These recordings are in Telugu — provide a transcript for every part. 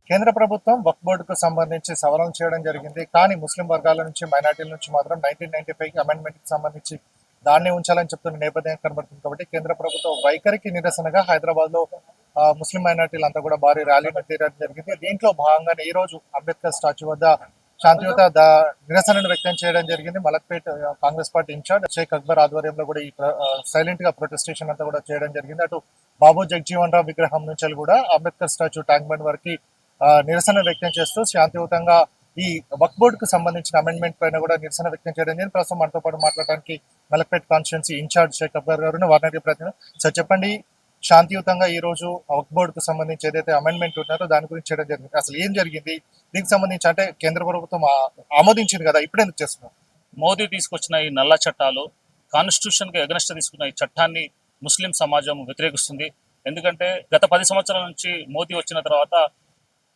కేంద్ర ప్రభుత్వం వక్ఫ్ బోర్డుకు సంబంధించి సవరణ చేయడం జరిగింది. కానీ ముస్లిం వర్గాల నుంచి, మైనార్టీల నుంచి మాత్రం 1995 అమెండ్మెంట్కి సంబంధించి దాన్ని ఉంచాలని చెప్తున్న నేపథ్యం కనబడుతుంది. కాబట్టి కేంద్ర ప్రభుత్వ వైఖరికి నిరసనగా హైదరాబాద్లో ముస్లిం మైనార్టీలు అంతా కూడా భారీ ర్యాలీని తీయడం జరిగింది. దీంట్లో భాగంగానే ఈ రోజు అంబేద్కర్ స్టాచ్యూ వద్ద శాంతియుత నిరసనను వ్యక్తం చేయడం జరిగింది. మలక్పేట్ కాంగ్రెస్ పార్టీ ఇన్ఛార్జ్ షేక్ అక్బర్ ఆధ్వర్యంలో కూడా ఈ సైలెంట్ గా ప్రొటెస్టేషన్ అంతా కూడా చేయడం జరిగింది. అటు బాబు జగజీవన్ రావు విగ్రహం నుంచి కూడా అంబేద్కర్ స్టాచ్యూ ట్యాంక్ బండ్ వరకు నిరసన వ్యక్తం చేస్తూ శాంతియుతంగా ఈ వక్ఫ్ బోర్డుకు సంబంధించిన అమెండ్మెంట్ పైన కూడా నిరసన వ్యక్తం చేయడం జరిగింది. ప్రస్తుతం మనతో పాటు మాట్లాడడానికి మలక్పేట్ కాన్స్టిట్యున్సీ ఇన్ఛార్జ్ షేక్ అక్బర్ గారు వారిని ప్రతినిధి. సార్ చెప్పండి, శాంతియుతంగా ఈ రోజు వక్ఫ్ బోర్డుకు సంబంధించి ఏదైతే అమెండ్మెంట్ ఉన్నారో దాని గురించి చేయడం జరిగింది. అసలు ఏం జరిగింది దీనికి సంబంధించి? అంటే కేంద్ర ప్రభుత్వం ఆమోదించింది కదా, ఇప్పుడు ఎందుకు చేస్తున్నారు? మోదీ తీసుకొచ్చిన ఈ నల్ల చట్టాలు, కాన్స్టిట్యూషన్ కి ఎగనెస్ట్ తీసుకున్న ఈ చట్టాన్ని ముస్లిం సమాజం వ్యతిరేకిస్తుంది. ఎందుకంటే గత 10 సంవత్సరాల నుంచి మోదీ వచ్చిన తర్వాత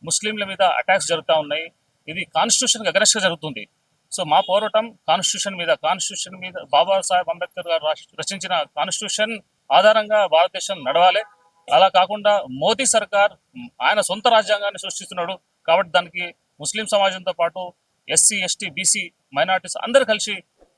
ముస్లింల మీద అటాక్స్ జరుగుతూ ఉన్నాయి. ఇది కాన్స్టిట్యూషన్ కి ఎగనెస్ట్ గా జరుగుతుంది. సో మా పోరాటం కాన్స్టిట్యూషన్ మీద బాబాసాహెబ్ అంబేద్కర్ గారు రచించిన కాన్స్టిట్యూషన్ ఆధారంగా భారతదేశం నడవాలి. అలా కాకుండా మోదీ సర్కార్ ఆయన సొంత రాజ్యాంగాన్ని సృష్టిస్తున్నాడు. కాబట్టి దానికి ముస్లిం సమాజంతో పాటు ఎస్సీ, ఎస్టీ, బీసీ, మైనార్టీస్ అందరూ కలిసి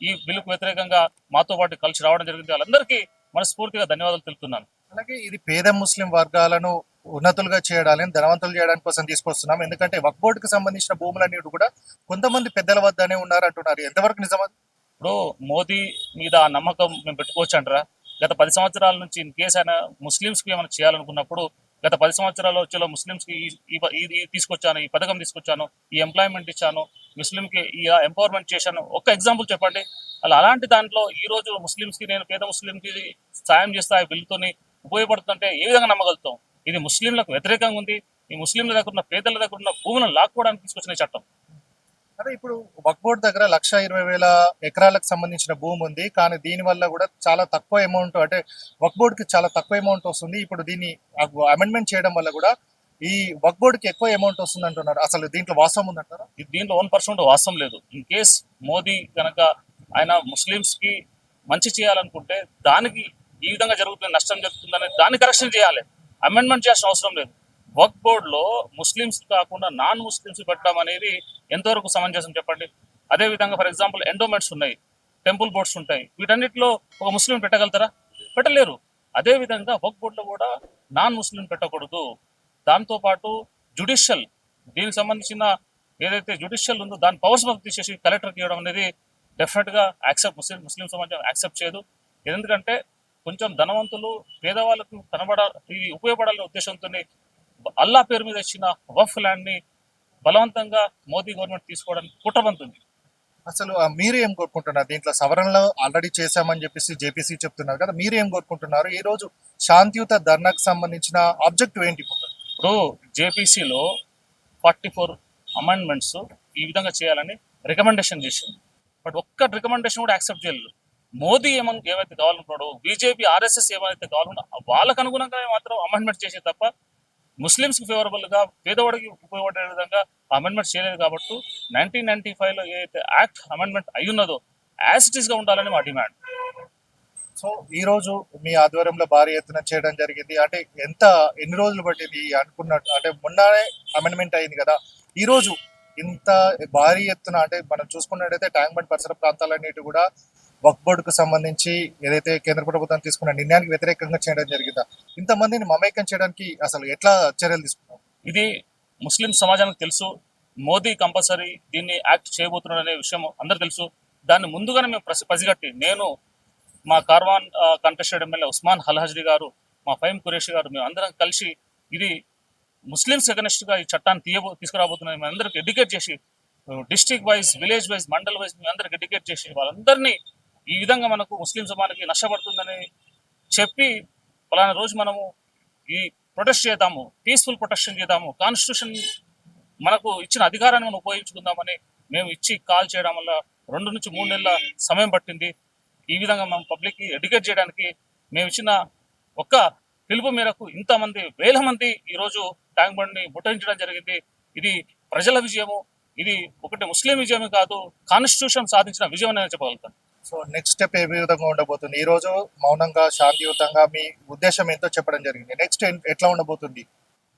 ఈ బిల్లుకు వ్యతిరేకంగా మాతో పాటు కలిసి రావడం జరిగింది. వాళ్ళందరికీ మనస్ఫూర్తిగా ధన్యవాదాలు తెలుపుతున్నాను. అలాగే ఇది పేద ముస్లిం వర్గాలను ఉన్నతులుగా చేయడానికి, ధనవంతులు చేయడానికి కోసం తీసుకొస్తున్నాం. ఎందుకంటే వక్ఫ్ బోర్డుకు సంబంధించిన భూములన్నీ కూడా కొంతమంది పెద్దల వద్దనే ఉన్నారు అంటున్నారు. ఎంతవరకు నిజమా? ఇప్పుడు మోదీ మీద ఆ నమ్మకం మేము పెట్టుకోవచ్చు అంటారా? గత 10 సంవత్సరాల నుంచి ఇన్ కేసు ఆయన ముస్లింస్కి ఏమైనా చేయాలనుకున్నప్పుడు గత 10 సంవత్సరాల వచ్చేలో ముస్లింస్కి ఇది తీసుకొచ్చాను, ఈ పథకం తీసుకొచ్చాను, ఈ ఎంప్లాయ్మెంట్ ఇచ్చాను, ముస్లింకి ఈ ఎంపవర్మెంట్ చేశాను, ఒక్క ఎగ్జాంపుల్ చెప్పండి. అలాంటి దాంట్లో ఈ రోజు ముస్లింస్కి, నేను పేద ముస్లింకి సాయం చేస్తా ఈ బిల్లుతోని ఉపయోగపడుతుంటే ఏ విధంగా నమ్మగలుగుతాం? ఇది ముస్లింలకు వ్యతిరేకంగా ఉంది. ఈ ముస్లింల దగ్గర ఉన్న, పేదల దగ్గర ఉన్న భూములను లాక్కోవడానికి తీసుకొచ్చిన చట్టం. అదే ఇప్పుడు వక్ఫ్ బోర్డు దగ్గర 1,20,000 ఎకరాలకు సంబంధించిన భూమి ఉంది. కానీ దీని వల్ల కూడా చాలా తక్కువ అమౌంట్, అంటే వక్ఫ్ బోర్డుకి చాలా తక్కువ అమౌంట్ వస్తుంది. ఇప్పుడు దీన్ని అమెండ్మెంట్ చేయడం వల్ల కూడా ఈ వక్ఫ్ బోర్డుకి ఎక్కువ అమౌంట్ వస్తుంది అంటున్నారు. అసలు దీంట్లో వాస్తవం ఉందంటారా? దీంట్లో 1% వాస్తవం లేదు. ఇన్ కేస్ మోదీ కనుక ఆయన ముస్లింస్ కి మంచి చేయాలనుకుంటే దానికి ఈ విధంగా జరుగుతుంది, నష్టం జరుగుతుందని దాన్ని కరెక్షన్ చేయాలి. అమెండ్మెంట్ చేయాల్సిన అవసరం లేదు. వక్ఫ్ బోర్డులో ముస్లింస్ కాకుండా నాన్ ముస్లింస్ పెట్టడం అనేది ఎంతవరకు సమంజసం చెప్పండి? అదేవిధంగా ఫర్ ఎగ్జాంపుల్ ఎండోమెంట్స్ ఉన్నాయి, టెంపుల్ బోర్డ్స్ ఉంటాయి. వీటన్నిటిలో ఒక ముస్లిం పెట్టగలుగుతారా? పెట్టలేరు. అదేవిధంగా వక్ఫ్ బోర్డులో కూడా నాన్ ముస్లిం పెట్టకూడదు. దాంతోపాటు జుడిషియల్, దీనికి సంబంధించిన ఏదైతే జుడిషియల్ ఉందో దాని పవర్స్ తీసేసి కలెక్టర్కి ఇవ్వడం అనేది డెఫినెట్గా ముస్లిం సమాజం యాక్సెప్ట్ చేయదు. ఎందుకంటే కొంచెం ధనవంతులు పేదవాళ్ళకు ఇది ఉపయోగపడాలనే ఉద్దేశంతో అల్లా పేరు మీద ఇచ్చిన వక్ఫ్ ల్యాండ్ ని బలవంతంగా మోదీ గవర్నమెంట్ తీసుకోవడానికి కుట్రబంతుంది. అసలు మీరు ఏం కోరుకుంటున్నారు? దీంట్లో సవరణలు ఆల్రెడీ చేశామని చెప్పేసి జేపీసీ చెప్తున్నారు కదా, మీరు ఏం కోరుకుంటున్నారు? ఈ రోజు శాంతియుత ధర్నాకు సంబంధించిన ఆబ్జెక్టివ్ ఏంటి? ఇప్పుడు జేపీసీలో 44 అమెండ్మెంట్స్ ఈ విధంగా చేయాలని రికమెండేషన్ చేసింది. బట్ ఒక్క రికమెండేషన్ కూడా యాక్సెప్ట్ చేయలేదు. మోదీ ఏమైతే కావాలనుకున్నాడో, బీజేపీ, ఆర్ఎస్ఎస్ ఏమైతే కావాలనుకున్నా వాళ్ళకు అనుగుణంగా మాత్రం అమెండ్మెంట్ చేసే తప్ప ముస్లింస్ కి ఫేవరబుల్ గా, పేదవాడికి ఉపయోగపడే విధంగా అమెండ్మెంట్ చేయలేదు. కాబట్టి 1995లో ఏదైతే యాక్ట్ అమెండ్మెంట్ అయి ఉన్నదో యాజ్ ఇట్ ఈస్ గా ఉండాలని మా డిమాండ్. సో ఈ రోజు మీ ఆధ్వర్యంలో భారీ ఎత్తున చేయడం జరిగింది. అంటే ఎన్ని రోజులు పట్టింది అనుకున్నట్టు? అంటే మొన్ననే అమెండ్మెంట్ అయింది కదా, ఈ రోజు ఇంత భారీ ఎత్తున, అంటే మనం చూసుకున్నట్టయితే ట్యాంక్ బండ్ పరిసర ప్రాంతాలన్నిటి కూడా వక్ఫ్ బోర్డుకు సంబంధించి ఏదైతే కేంద్ర ప్రభుత్వం తీసుకున్న నిర్ణయానికి వ్యతిరేకంగా చేయడం జరిగిందా? ఇంతమందిని మమేకం చేయడానికి అసలు ఎట్లా చర్యలు తీసుకున్నాం? ఇది ముస్లిం సమాజానికి తెలుసు. మోదీ కంపల్సరీ దీన్ని యాక్ట్ చేయబోతున్నాడు అనే విషయం అందరు తెలుసు. దాన్ని ముందుగానే మేము పసిగట్టి, నేను, మా కార్వాన్ కంటెస్టెడ్ ఎమ్మెల్యే ఉస్మాన్ హల్హజ్రీ గారు, మా ఫైమ్ ఖురేషి గారు, మేము అందరం కలిసి ఇది ముస్లింస్ అగెనెస్ట్ గా ఈ చట్టాన్ని తీసుకురాబోతున్నాం. మేము అందరికి ఎడ్యుకేట్ చేసి, district wise, village wise, mandal wise మేము అందరికి ఎడ్యుకేట్ చేసి వాళ్ళందరినీ ఈ విధంగా మనకు ముస్లిం సమాజానికి నష్టపడుతుందని చెప్పి ఫలానా రోజు మనము ఈ ప్రొటెస్ట్ చేద్దాము, పీస్ఫుల్ ప్రొటెక్షన్ చేద్దాము, కాన్స్టిట్యూషన్ మనకు ఇచ్చిన అధికారాన్ని మనం ఉపయోగించుకుందామని మేము కాల్ చేయడం వల్ల 2 నుంచి 3 నెలల సమయం పట్టింది. ఈ విధంగా మనం పబ్లిక్ కి ఎడ్యుకేట్ చేయడానికి మేము ఇచ్చిన ఒక్క పిలుపు మేరకు ఇంతమంది, వేల మంది ఈరోజు ట్యాంక్ బండ్ ని ముట్టడించడం జరిగింది. ఇది ప్రజల విజయము. ఇది ఒకటి ముస్లిం విజయమే కాదు, కాన్స్టిట్యూషన్ సాధించిన విజయం అని చెప్పగలుగుతాను. సో నెక్స్ట్ స్టెప్ ఏ విధంగా ఉండబోతుంది? ఈ రోజు మౌనంగా శాంతియుతంగా మీ ఉద్దేశం ఏంటో చెప్పడం జరిగింది. నెక్స్ట్ ఎట్లా ఉండబోతుంది?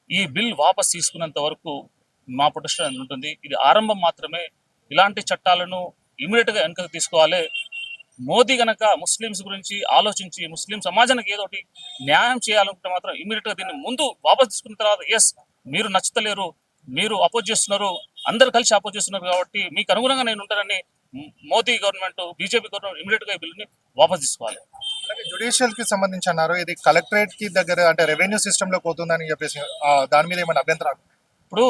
ఈ బిల్ వాపస్ తీసుకున్నంత వరకు మా ప్రొటెస్ట్ ఉంటుంది. ఇది ఆరంభం మాత్రమే. ఇలాంటి చట్టాలను ఇమీడియట్ గా వెనకకు తీసుకోవాలి. మోదీ గనక ముస్లింస్ గురించి ఆలోచించి ముస్లిం సమాజానికి ఏదో ఒకటి న్యాయం చేయాలనుకుంటే మాత్రం ఇమీడియట్ గా దీన్ని ముందు వాపస్ తీసుకున్న తర్వాత ఎస్ మీరు నచ్చుతలేరు, మీరు అపోజ్ చేస్తున్నారు, అందరు కలిసి అపోజ్ చేస్తున్నారు కాబట్టి మీకు అనుగుణంగా నేను ఉంటానని Modi government, BJP government immediate గా ఈ బిల్లుని వాపస్ తీసుకోవాలి. అలాగే జ్యుడిషియల్ కి సంబంధించి అన్నారు, ఇది కలెక్టరేట్ కి దగ్గర అంటే రెవెన్యూ సిస్టమ్ లో పోతుందని చెప్పేసి దాని మీద ఏమైనా అభ్యంతరాలు? ఇప్పుడు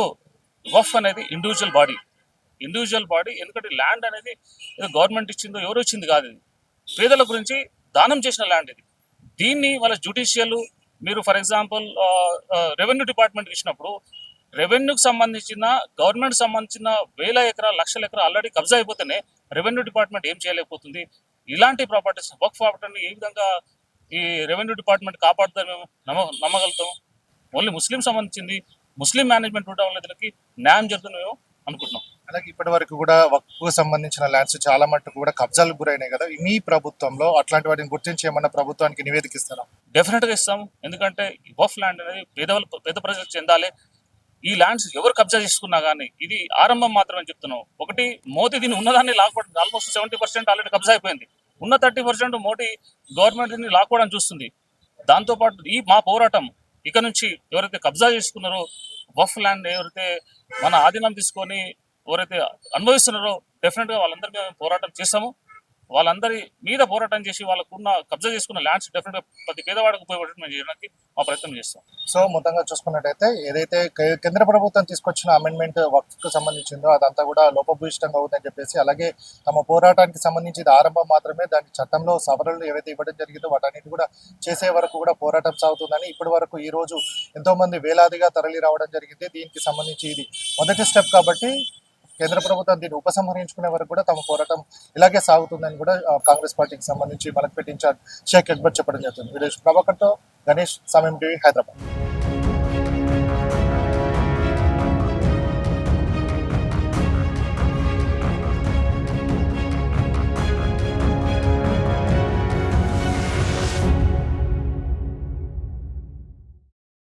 వఫ్ అనేది ఇండివిజువల్ బాడీ, ఎందుకంటే ల్యాండ్ అనేది ఏదో గవర్నమెంట్ ఇచ్చిందో ఎవరు ఇచ్చింది కాదు. ఇది పేదల గురించి దానం చేసిన ల్యాండ్ ఇది. దీన్ని వాళ్ళ జ్యుడిషియల్, మీరు ఫర్ ఎగ్జాంపుల్ రెవెన్యూ డిపార్ట్మెంట్కి ఇచ్చినప్పుడు రెవెన్యూకి సంబంధించిన గవర్నమెంట్ సంబంధించిన వేల ఎకరాలు, లక్షల ఎకరాలు ఆల్రెడీ కబ్జా అయిపోతేనే రెవెన్యూ డిపార్ట్మెంట్ ఏం చేయలేకపోతుంది. ఇలాంటి ప్రాపర్టీస్ వక్ఫ్ ప్రాపర్టీని ఏ విధంగా ఈ రెవెన్యూ డిపార్ట్మెంట్ కాపాడుతారు మేము నమ్మగలుగుతాం? ఓన్లీ ముస్లిం సంబంధించింది, ముస్లిం మేనేజ్మెంట్ ఉండడం వల్ల దీనికి న్యాయం జరుగుతుంది మేము అనుకుంటున్నాం. అలాగే ఇప్పటి వరకు కూడా వక్ఫ్ సంబంధించిన ల్యాండ్స్ చాలా మట్టుకు కూడా కబ్జాలకు గురైనాయి కదా, మీ ప్రభుత్వంలో అట్లాంటి వాటిని గుర్తించి ఏమన్నా ప్రభుత్వానికి నివేదిక ఇస్తారా? డెఫినెట్ గా ఇస్తాం. ఎందుకంటే ఈ వఫ్ ల్యాండ్ అనేది పేద ప్రజలకు చెందాలి. ఈ ల్యాండ్స్ ఎవరు కబ్జా చేసుకున్నా కానీ ఇది ఆరంభం మాత్రమే చెప్తున్నాం. ఒకటి, మోదీ దీన్ని ఉన్నదాన్ని లాక్కోవడం, ఆల్మోస్ట్ 70% ఆల్రెడీ కబ్జా అయిపోయింది. ఉన్న 30% మోడీ గవర్నమెంట్ దీన్ని లాక్కోవడానికి చూస్తుంది. దాంతోపాటు ఈ మా పోరాటం ఇక నుంచి ఎవరైతే కబ్జా చేసుకున్నారో వఫ్ ల్యాండ్, ఎవరైతే మన ఆధీనం తీసుకొని ఎవరైతే అనుభవిస్తున్నారో డెఫినెట్ గా వాళ్ళందరి మీద మేము పోరాటం చేస్తాము. వాళ్ళందరి మీద పోరాటం చేసి వాళ్ళకున్న కబ్జా చేసుకున్న ల్యాండ్స్ డెఫినెట్ గా ప్రతి పేదవాడికి ఉపయోగపడేట్టు మేము చేయడానికి మా ప్రయత్నం చేస్తాం. సో మొత్తంగా చూసుకున్నట్టయితే ఏదైతే కేంద్ర ప్రభుత్వం తీసుకొచ్చిన అమెండ్మెంట్ వక్ఫ్ కు సంబంధించిందో అదంతా కూడా లోపభూయిష్టంగా అవుతుందని చెప్పేసి, అలాగే తమ పోరాటానికి సంబంధించి ఇది ఆరంభం మాత్రమే, దాని చట్టంలో సవరణలు ఏవైతే ఇవ్వడం జరిగిందో వాటన్నిటి కూడా చేసే వరకు కూడా పోరాటం సాగుతుందని, ఇప్పటి వరకు ఈ రోజు ఎంతో మంది వేలాదిగా తరలి రావడం జరిగింది. దీనికి సంబంధించి ఇది మొదటి స్టెప్ కాబట్టి కేంద్ర ప్రభుత్వం దీన్ని ఉపసంహరించుకునే వరకు కూడా తమ పోరాటం ఇలాగే సాగుతుందని కూడా కాంగ్రెస్ పార్టీకి సంబంధించి మలక్పేట ఇన్ఛార్జ్ షేక్ అక్బర్ చెప్పడం జరుగుతుంది. వీడియో ప్రభాకర్తో గణేష్, సమయం టీవీ, హైదరాబాద్.